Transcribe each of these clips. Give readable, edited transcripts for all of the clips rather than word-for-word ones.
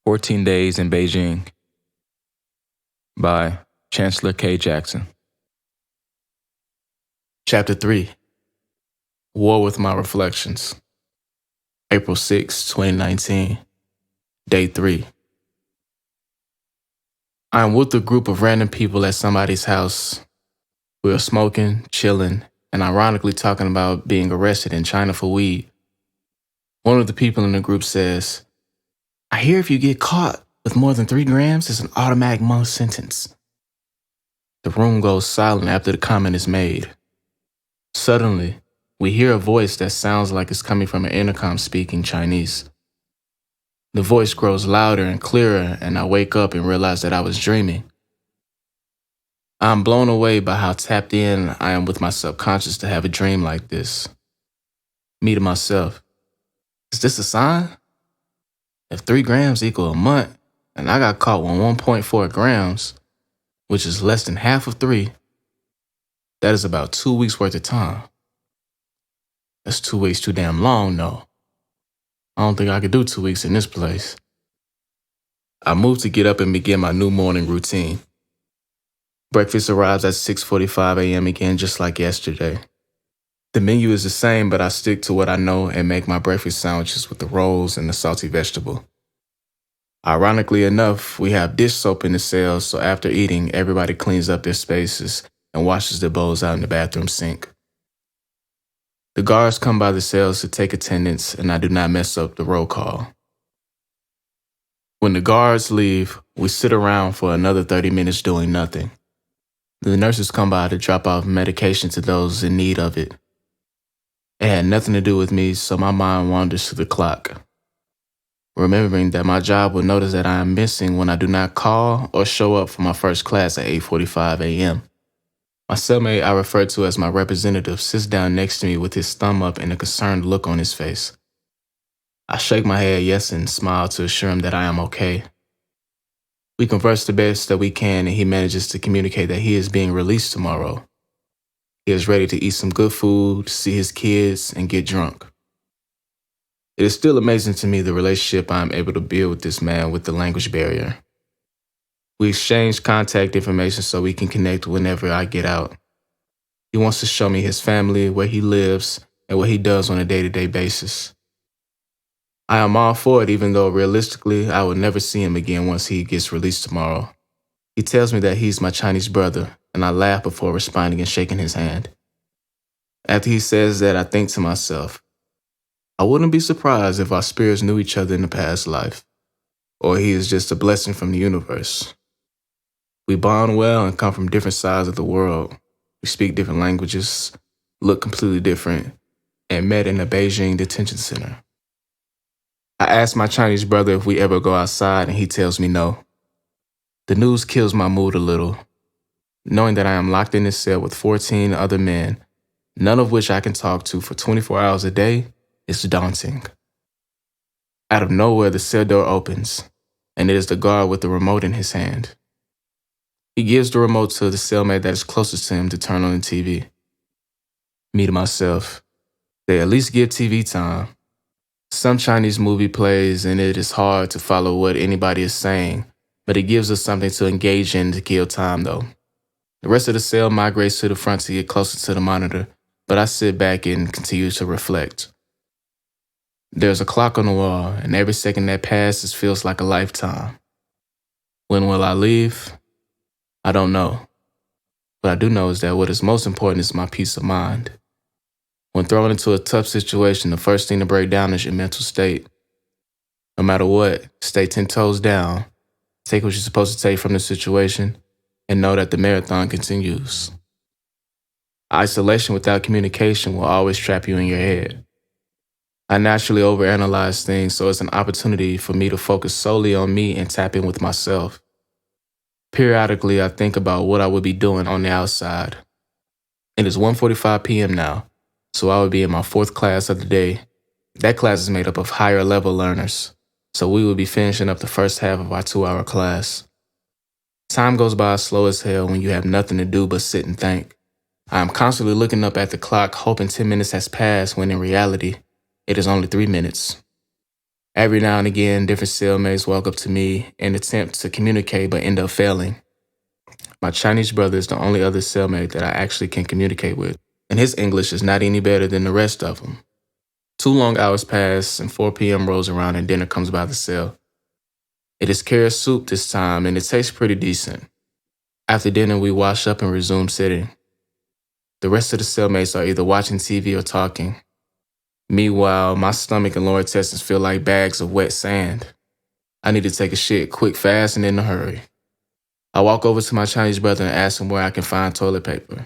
14 Days in Beijing by Chancellor K. Jackson. Chapter 3 War with My Reflections. April 6, 2019. Day 3. I am with a group of random people at somebody's house. We are smoking, chilling, and ironically talking about being arrested in China for weed. One of the people in the group says, "I hear if you get caught with more than 3 grams, it's an automatic month sentence." The room goes silent after the comment is made. Suddenly, we hear a voice that sounds like it's coming from an intercom speaking Chinese. The voice grows louder and clearer, and I wake up and realize that I was dreaming. I'm blown away by how tapped in I am with my subconscious to have a dream like this. Me to myself, is this a sign? If 3 grams equal a month, and I got caught with 1.4 grams, which is less than half of 3, that is about 2 weeks worth of time. That's 2 weeks too damn long, though. I don't think I could do 2 weeks in this place. I move to get up and begin my new morning routine. Breakfast arrives at 6:45 a.m. again, just like yesterday. The menu is the same, but I stick to what I know and make my breakfast sandwiches with the rolls and the salty vegetable. Ironically enough, we have dish soap in the cells, so after eating, everybody cleans up their spaces and washes their bowls out in the bathroom sink. The guards come by the cells to take attendance, and I do not mess up the roll call. When the guards leave, we sit around for another 30 minutes doing nothing. The nurses come by to drop off medication to those in need of it. It had nothing to do with me, so my mind wanders to the clock, remembering that my job will notice that I am missing when I do not call or show up for my first class at 8:45 a.m. My cellmate I refer to as my representative sits down next to me with his thumb up and a concerned look on his face. I shake my head yes and smile to assure him that I am okay. We converse the best that we can, and he manages to communicate that he is being released tomorrow. He is ready to eat some good food, see his kids, and get drunk. It is still amazing to me the relationship I am able to build with this man with the language barrier. We exchange contact information so we can connect whenever I get out. He wants to show me his family, where he lives, and what he does on a day-to-day basis. I am all for it, even though realistically I will never see him again once he gets released tomorrow. He tells me that he's my Chinese brother, and I laugh before responding and shaking his hand. After he says that, I think to myself, I wouldn't be surprised if our spirits knew each other in the past life, or he is just a blessing from the universe. We bond well and come from different sides of the world. We speak different languages, look completely different, and met in a Beijing detention center. I ask my Chinese brother if we ever go outside, and he tells me no. The news kills my mood a little. Knowing that I am locked in this cell with 14 other men, none of which I can talk to for 24 hours a day, is daunting. Out of nowhere, the cell door opens, and it is the guard with the remote in his hand. He gives the remote to the cellmate that is closest to him to turn on the TV. Me to myself, they at least give TV time. Some Chinese movie plays, and it is hard to follow what anybody is saying, but it gives us something to engage in to kill time, though. The rest of the cell migrates to the front to get closer to the monitor, but I sit back and continue to reflect. There's a clock on the wall, and every second that passes feels like a lifetime. When will I leave? I don't know. What I do know is that what is most important is my peace of mind. When thrown into a tough situation, the first thing to break down is your mental state. No matter what, stay 10 toes down, take what you're supposed to take from the situation, and know that the marathon continues. Isolation without communication will always trap you in your head. I naturally overanalyze things, so it's an opportunity for me to focus solely on me and tap in with myself. Periodically, I think about what I would be doing on the outside. It is 1:45 p.m. now, so I would be in my 4th class of the day. That class is made up of higher level learners, so we would be finishing up the first half of our 2-hour class. Time goes by slow as hell when you have nothing to do but sit and think. I am constantly looking up at the clock, hoping 10 minutes has passed when in reality, it is only 3 minutes. Every now and again, different cellmates walk up to me and attempt to communicate but end up failing. My Chinese brother is the only other cellmate that I actually can communicate with, and his English is not any better than the rest of them. 2 long hours pass and 4 p.m. rolls around and dinner comes by the cell. It is carrot soup this time and it tastes pretty decent. After dinner, we wash up and resume sitting. The rest of the cellmates are either watching TV or talking. Meanwhile, my stomach and lower intestines feel like bags of wet sand. I need to take a shit quick, fast, and in a hurry. I walk over to my Chinese brother and ask him where I can find toilet paper.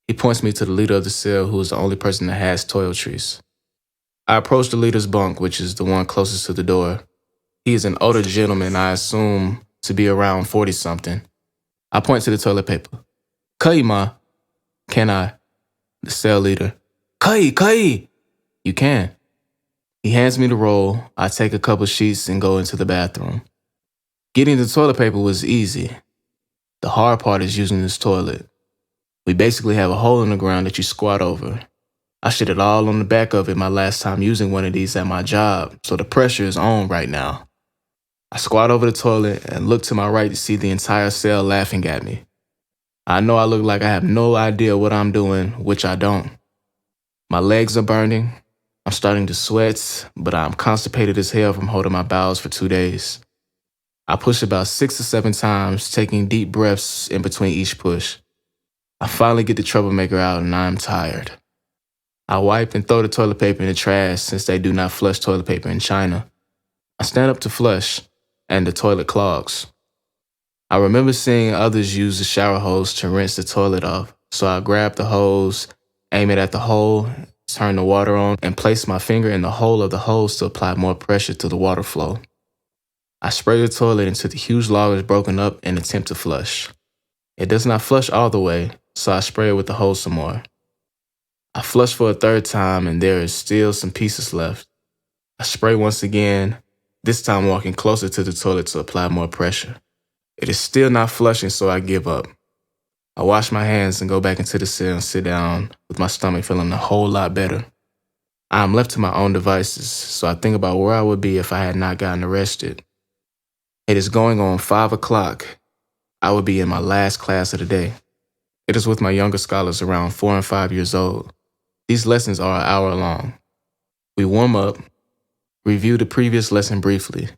He points me to the leader of the cell, who is the only person that has toiletries. I approach the leader's bunk, which is the one closest to the door. He is an older gentleman, I assume to be around 40-something. I point to the toilet paper. Kai ma. Can I? The cell leader. Kai. You can. He hands me the roll. I take a couple sheets and go into the bathroom. Getting the toilet paper was easy. The hard part is using this toilet. We basically have a hole in the ground that you squat over. I shit it all on the back of it my last time using one of these at my job, so the pressure is on right now. I squat over the toilet and look to my right to see the entire cell laughing at me. I know I look like I have no idea what I'm doing, which I don't. My legs are burning. I'm starting to sweat, but I'm constipated as hell from holding my bowels for 2 days. I push about 6 or 7 times, taking deep breaths in between each push. I finally get the troublemaker out and I'm tired. I wipe and throw the toilet paper in the trash since they do not flush toilet paper in China. I stand up to flush, and the toilet clogs. I remember seeing others use the shower hose to rinse the toilet off, so I grab the hose, aim it at the hole, turn the water on, and place my finger in the hole of the hose to apply more pressure to the water flow. I spray the toilet until the huge log is broken up and attempt to flush. It does not flush all the way, so I spray it with the hose some more. I flush for a 3rd time and there is still some pieces left. I spray once again, this time walking closer to the toilet to apply more pressure. It is still not flushing, so I give up. I wash my hands and go back into the cell and sit down with my stomach feeling a whole lot better. I am left to my own devices, so I think about where I would be if I had not gotten arrested. It is going on 5 o'clock. I would be in my last class of the day. It is with my younger scholars around 4 and 5 years old. These lessons are an hour long. We warm up, review the previous lesson briefly,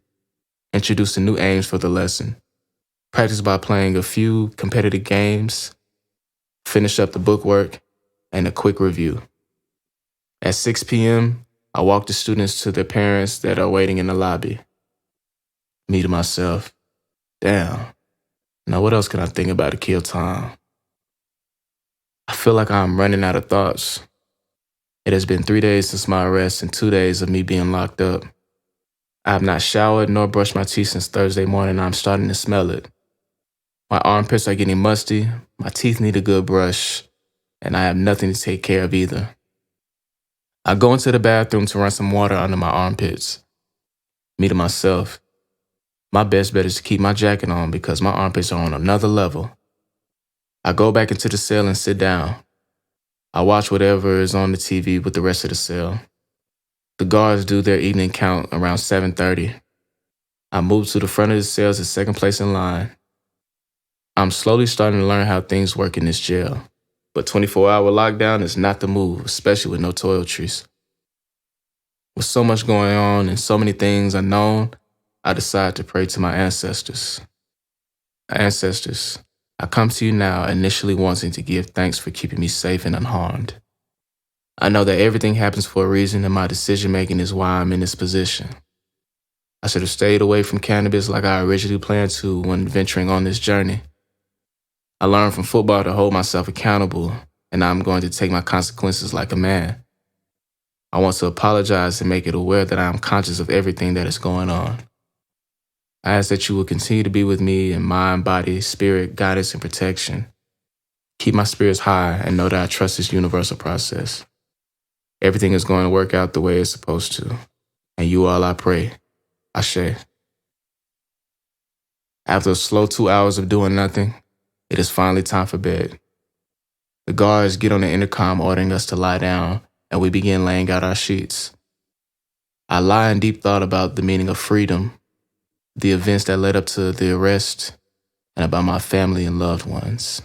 introduce the new aims for the lesson, practice by playing a few competitive games, finish up the bookwork, and a quick review. At 6 p.m., I walk the students to their parents that are waiting in the lobby. Me to myself, damn, now what else can I think about to kill time? I feel like I'm running out of thoughts. It has been 3 days since my arrest and 2 days of me being locked up. I have not showered nor brushed my teeth since Thursday morning and I'm starting to smell it. My armpits are getting musty, my teeth need a good brush, and I have nothing to take care of either. I go into the bathroom to run some water under my armpits. Me to myself, my best bet is to keep my jacket on because my armpits are on another level. I go back into the cell and sit down. I watch whatever is on the TV with the rest of the cell. The guards do their evening count around 7:30. I move to the front of the cells at second place in line. I'm slowly starting to learn how things work in this jail, but 24-hour lockdown is not the move, especially with no toiletries. With so much going on and so many things unknown, I decide to pray to my ancestors. Ancestors, I come to you now initially wanting to give thanks for keeping me safe and unharmed. I know that everything happens for a reason and my decision-making is why I'm in this position. I should have stayed away from cannabis like I originally planned to when venturing on this journey. I learned from football to hold myself accountable, and I'm going to take my consequences like a man. I want to apologize and make it aware that I am conscious of everything that is going on. I ask that you will continue to be with me in mind, body, spirit, guidance, and protection. Keep my spirits high and know that I trust this universal process. Everything is going to work out the way it's supposed to. And you all I pray. Ashe. After a slow 2 hours of doing nothing, it is finally time for bed. The guards get on the intercom ordering us to lie down, and we begin laying out our sheets. I lie in deep thought about the meaning of freedom, the events that led up to the arrest, and about my family and loved ones.